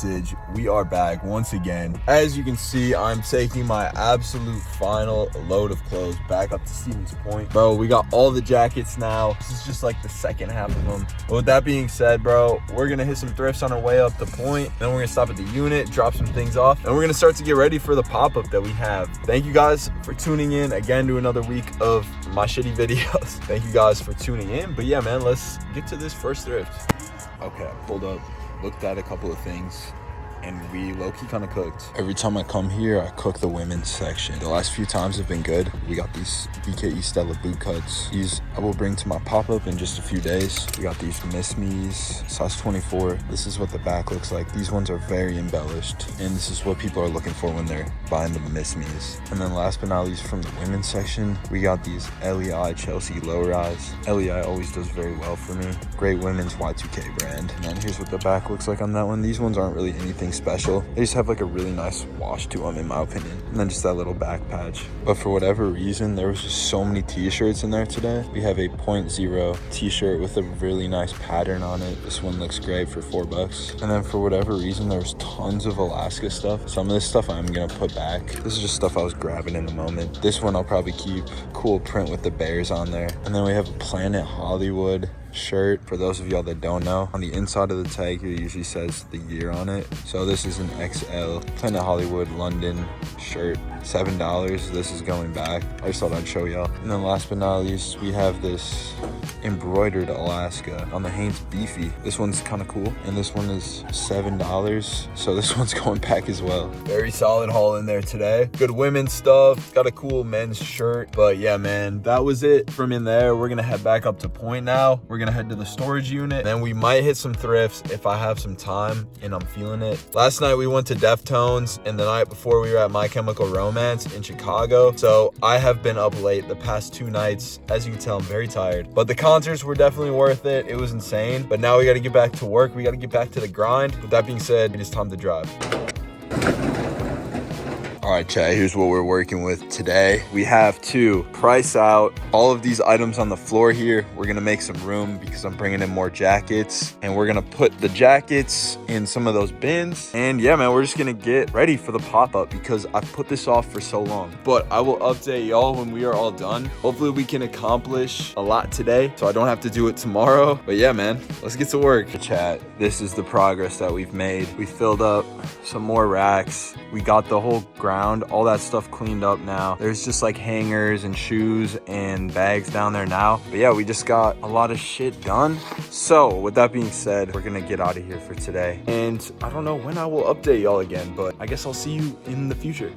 Vintage. We are back once again. As you can see, I'm taking my absolute final load of clothes back up to Stevens Point. Bro, we got all the jackets now. This is just like the second half of them. But with that being said, bro, we're gonna hit some thrifts on our way up the point. Then we're gonna stop at the unit, drop some things off, and we're gonna start to get ready for the pop-up that we have. Thank you guys for tuning in again to another week of my shitty videos. Thank you guys for tuning in. But yeah, man, let's get to this first thrift. Okay, I pulled up, looked at a couple of things, and we low-key kind of cooked. Every time I come here, I cook the women's section. The last few times have been good. We got these BKE Stella boot cuts. These I will bring to my pop-up in just a few days. We got these Miss Me's, size 24. This is what the back looks like. These ones are very embellished, and this is what people are looking for when they're buying the Miss Me's. And then last but not least, from the women's section, we got these LEI Chelsea low-rise. LEI always does very well for me. Great women's Y2K brand. And then here's what the back looks like on that one. These ones aren't really anything special. They just have like a really nice wash to them, in my opinion. And then just that little back patch. But for whatever reason, there was just so many t-shirts in there today. We have a 0.0 t-shirt with a really nice pattern on it. This one looks great for $4. And then for whatever reason, there's tons of Alaska stuff. Some of this stuff I'm gonna put back. This is just stuff I was grabbing in the moment. This one I'll probably keep. Cool print with the bears on there. And then we have a Planet Hollywood shirt. For those of y'all that don't know, on the inside of the tag here usually says the year on it. So this is an XL Planet Hollywood London shirt, $7. This is going back. I just thought I'd show y'all. And then last but not least, we have this embroidered Alaska on the Hanes Beefy. This one's kind of cool, and this one is $7, so this one's going back as well. Very solid haul in there today. Good women's stuff, got a cool men's shirt. But yeah, man, that was it from in there. We're gonna head back up to Point now. We're gonna head to the storage unit, then we might hit some thrifts if I have some time and I'm feeling it. Last night we went to Deftones, and the night before we were at My Chemical Romance in Chicago. So I have been up late the past 2 nights. As you can tell, I'm very tired, but the concerts were definitely worth it. It was insane. But now we got to get back to work. We got to get back to the grind. With that being said, it is time to drive. All right, chat, here's what we're working with today. We have to price out all of these items on the floor here. We're gonna make some room because I'm bringing in more jackets, and we're gonna put the jackets in some of those bins. And yeah, man, we're just gonna get ready for the pop-up because I've put this off for so long. But I will update y'all when we are all done. Hopefully we can accomplish a lot today so I don't have to do it tomorrow. But yeah, man, let's get to work. Chat, this is the progress that we've made. We filled up some more racks. We got the whole ground, all that stuff cleaned up now. There's just like hangers and shoes and bags down there now. But yeah, we just got a lot of shit done. So with that being said, we're gonna get out of here for today. And I don't know when I will update y'all again, but I guess I'll see you in the future.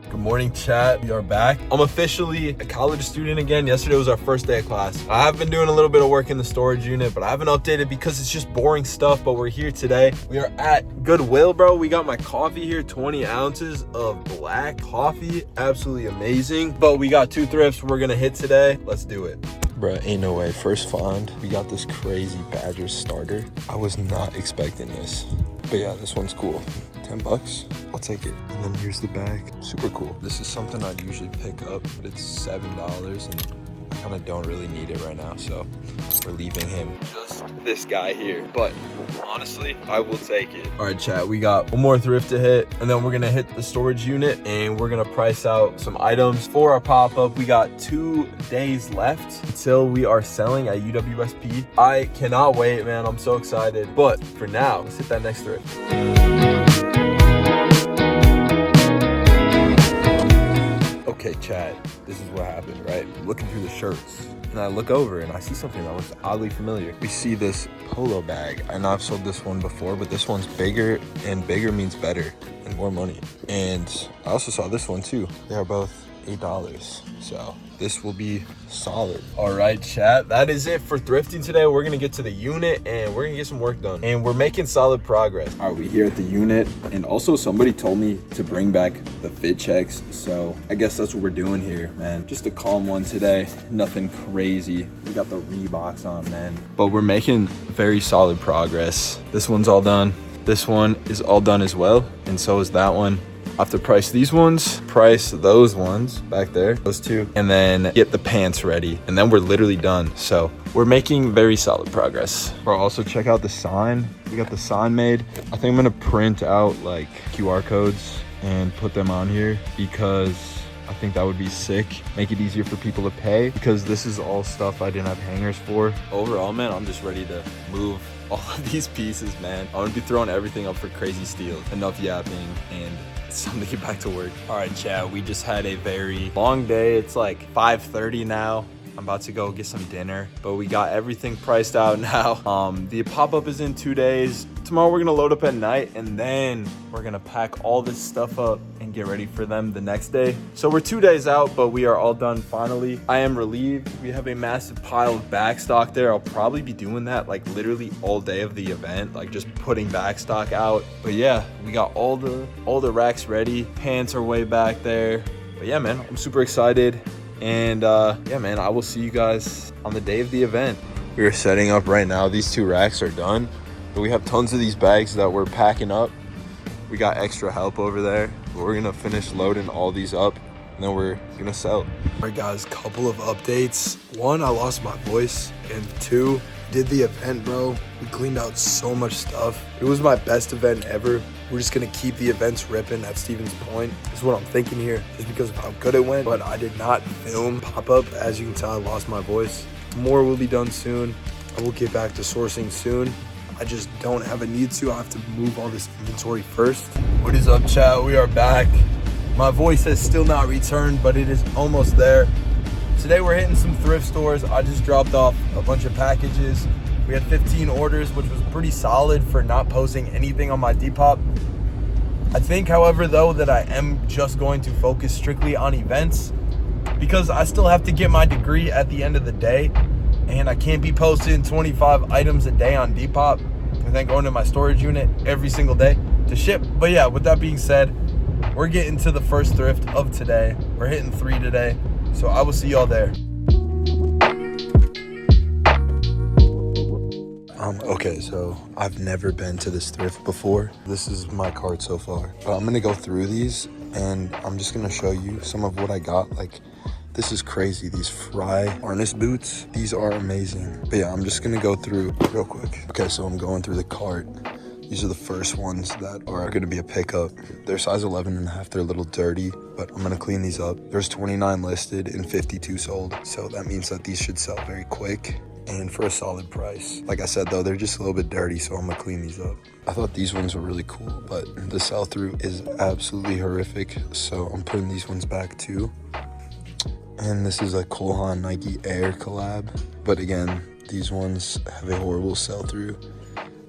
Good morning, chat. We are back. I'm officially a college student again. Yesterday was our first day of class. I have been doing a little bit of work in the storage unit, but I haven't updated because it's just boring stuff. But we're here today. We are at Goodwill, bro. We got my coffee here, 20 ounces of black coffee. Absolutely amazing. But we got 2 thrifts we're gonna hit today. Let's do it. Bruh, ain't no way. First find, we got this crazy Badger starter. I was not expecting this. But yeah, this one's cool. $10, I'll take it. And then here's the bag. Super cool. This is something I'd usually pick up, but it's $7, and I kind of don't really need it right now, so we're leaving him. Just this guy here, but honestly, I will take it. All right, chat, we got one more thrift to hit, and then we're gonna hit the storage unit, and we're gonna price out some items for our pop-up. We got 2 days left until we are selling at UWSP. I cannot wait, man. I'm so excited. But for now, let's hit that next thrift. Okay, chat, this is what happened, right? I'm looking through the shirts, and I look over and I see something that looks oddly familiar. We see this polo bag. I know I've sold this one before, but this one's bigger, and bigger means better and more money. And I also saw this one too. They are both $8, so this will be solid. All right, chat, that is it for thrifting today. We're gonna get to the unit and we're gonna get some work done, and we're making solid progress. All right, we here at the unit, and also somebody told me to bring back the fit checks, so I guess that's what we're doing here, man. Just a calm one today, nothing crazy. We got the Reeboks on, man, but we're making very solid progress. This one's all done. This one is all done as well, and so is that one. I have to price these ones, price those ones back there, those two, and then get the pants ready. And then we're literally done. So we're making very solid progress. Bro, also check out the sign. We got the sign made. I think I'm gonna print out like QR codes and put them on here because I think that would be sick. Make it easier for people to pay because this is all stuff I didn't have hangers for. Overall, man, I'm just ready to move all of these pieces, man. I'm gonna be throwing everything up for crazy steals. Enough yapping, and it's time to get back to work. All right, chat, we just had a very long day. It's like 5:30 now. I'm about to go get some dinner, but we got everything priced out now. The pop-up is in 2 days. Tomorrow we're gonna load up at night, and then we're gonna pack all this stuff up and get ready for them the next day. So we're 2 days out, but we are all done finally. I am relieved. We have a massive pile of back stock there. I'll probably be doing that like literally all day of the event, like just putting back stock out. But yeah, we got all the racks ready. Pants are way back there. But yeah, man, I'm super excited. And yeah, man, I will see you guys on the day of the event. We are setting up right now. These 2 racks are done, but we have tons of these bags that we're packing up. We got extra help over there, but we're gonna finish loading all these up, and then we're gonna sell. All right, guys, couple of updates. 1, I lost my voice, and 2, did the event, bro. We cleaned out so much stuff. It was my best event ever. We're just gonna keep the events ripping at Stevens Point. This is what I'm thinking here, just because of how good it went. But I did not film pop-up. As you can tell, I lost my voice. More will be done soon. I will get back to sourcing soon. I just don't have a need to. I have to move all this inventory first. What is up, chat? We are back. My voice has still not returned, but it is almost there. Today we're hitting some thrift stores. I just dropped off a bunch of packages. We had 15 orders, which was pretty solid for not posting anything on my Depop. I think, however, though, that I am just going to focus strictly on events because I still have to get my degree at the end of the day, and I can't be posting 25 items a day on Depop and then going to my storage unit every single day to ship. But yeah, with that being said, we're getting to the first thrift of today. We're hitting 3 today, so I will see y'all there. Okay, so I've never been to this thrift before. This is my cart so far. But I'm gonna go through these and I'm just gonna show you some of what I got. Like, this is crazy. These Fry harness boots, these are amazing. But yeah, I'm just gonna go through real quick. Okay, so I'm going through the cart. These are the first ones that are gonna be a pickup. They're size 11.5, they're a little dirty, but I'm gonna clean these up. There's 29 listed and 52 sold. So that means that these should sell very quick and for a solid price. Like I said though, they're just a little bit dirty, so I'm gonna clean these up. I thought these ones were really cool, but the sell-through is absolutely horrific, so I'm putting these ones back too. And this is a Kohan Nike Air collab, but again, these ones have a horrible sell-through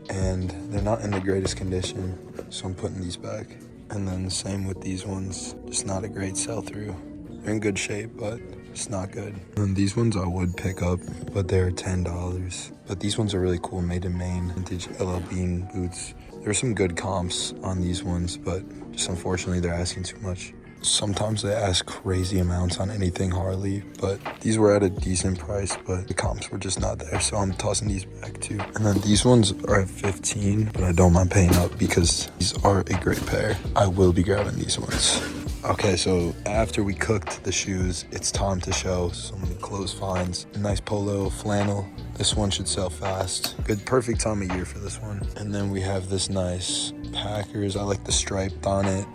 and they're not in the greatest condition, so I'm putting these back. And then the same with these ones, just not a great sell-through. They're in good shape, but it's not good. And these ones I would pick up, but they're $10. But these ones are really cool, made in Maine, vintage LL Bean boots. There's some good comps on these ones, but just unfortunately they're asking too much. Sometimes they ask crazy amounts on anything Harley, but these were at a decent price, but the comps were just not there, so I'm tossing these back too. And then these ones are at 15, but I don't mind paying up because these are a great pair. I will be grabbing these ones. Okay, so after we cooked the shoes, it's time to show some clothes finds. A nice polo flannel. This one should sell fast. Good, perfect time of year for this one. And then we have this nice Packers. I like the striped on it.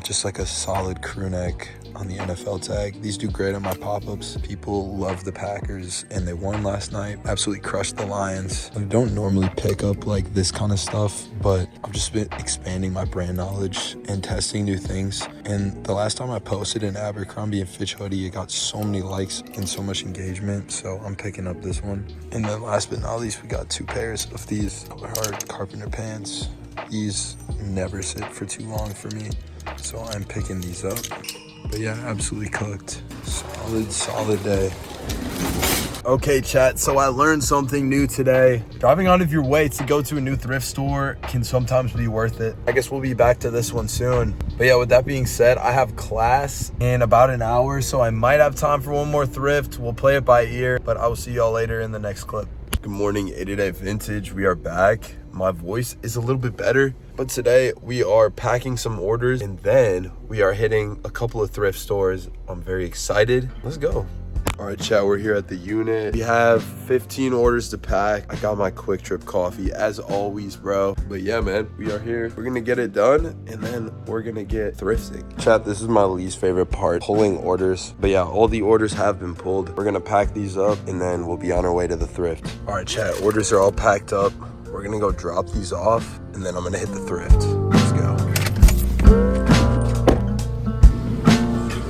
Just like a solid crew neck on the NFL tag. These do great on my pop-ups. People love the Packers and they won last night. Absolutely crushed the Lions. I don't normally pick up like this kind of stuff, but I've just been expanding my brand knowledge and testing new things. And the last time I posted an Abercrombie & Fitch hoodie, it got so many likes and so much engagement, so I'm picking up this one. And then last but not least, we got 2 pairs of these hard carpenter pants. These never sit for too long for me, so I'm picking these up. But yeah, absolutely cooked. Solid day. Okay, chat, so I learned something new today. Driving out of your way to go to a new thrift store can sometimes be worth it. I guess we'll be back to this one soon. But yeah, with that being said, I have class in about an hour, so I might have time for one more thrift. We'll play it by ear, but I will see y'all later in the next clip. Good morning, 888 Vintage. We are back. my voice is a little bit better. But today we are packing some orders and then we are hitting a couple of thrift stores. I'm very excited. Let's go. All right, chat, we're here at the unit. We have 15 orders to pack. I got my quick trip coffee as always, bro. But yeah, man, we are here. We're gonna get it done and then we're gonna get thrifting. Chat, this is my least favorite part, pulling orders. But yeah, all the orders have been pulled. We're gonna pack these up and then we'll be on our way to the thrift. All right, chat, orders are all packed up. We're gonna go drop these off and then I'm gonna hit the thrift. Let's go.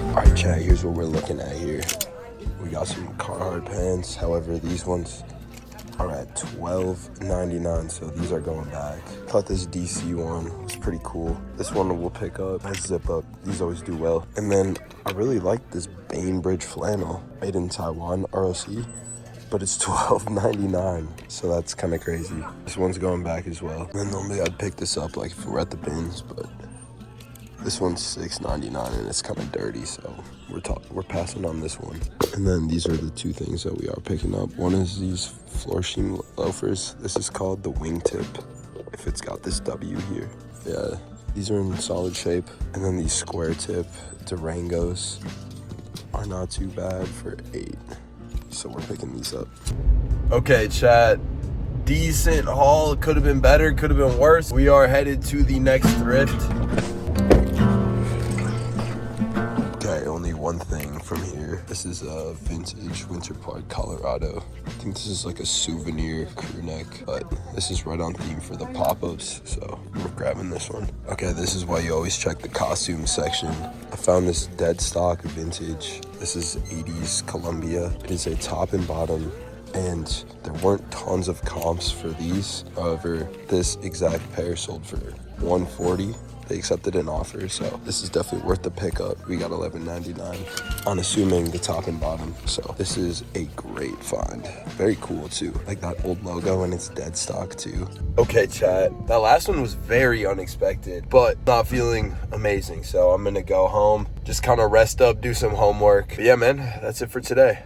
All right, chat, here's what we're looking at here. We got some Carhartt pants. However, these ones are at $12.99, so these are going back. Thought this DC one was pretty cool. This one we'll pick up. Nice zip up. These always do well. And then I really like this Bainbridge flannel, made in Taiwan, ROC, but it's $12.99, so that's kind of crazy. This one's going back as well. And then normally I'd pick this up like if we're at the bins, but this one's $6.99 and it's kind of dirty, so we're passing on this one. And then these are the two things that we are picking up. One is these floor sheen loafers. This is called the wingtip, if it's got this W here. Yeah, these are in solid shape. And then these square tip Durangos are not too bad for $8. So we're picking these up. Okay, chat. Decent haul. Could have been better, could have been worse. We are headed to the next thrift. Only one thing from here. This is a vintage Winter Park, Colorado. I think this is like a souvenir crew neck, but this is right on theme for the pop-ups, so we're grabbing this one. Okay, this is why you always check the costume section. I found this dead stock vintage. This is 80s Columbia. It is a top and bottom, and there weren't tons of comps for these. However, this exact pair sold for $140. They accepted an offer, so this is definitely worth the pickup. We got $11.99 on assuming the top and bottom. So this is a great find. Very cool too. Like that old logo and it's dead stock too. Okay, chat. That last one was very unexpected, but not feeling amazing. So I'm gonna go home, just kind of rest up, do some homework. But yeah, man, that's it for today.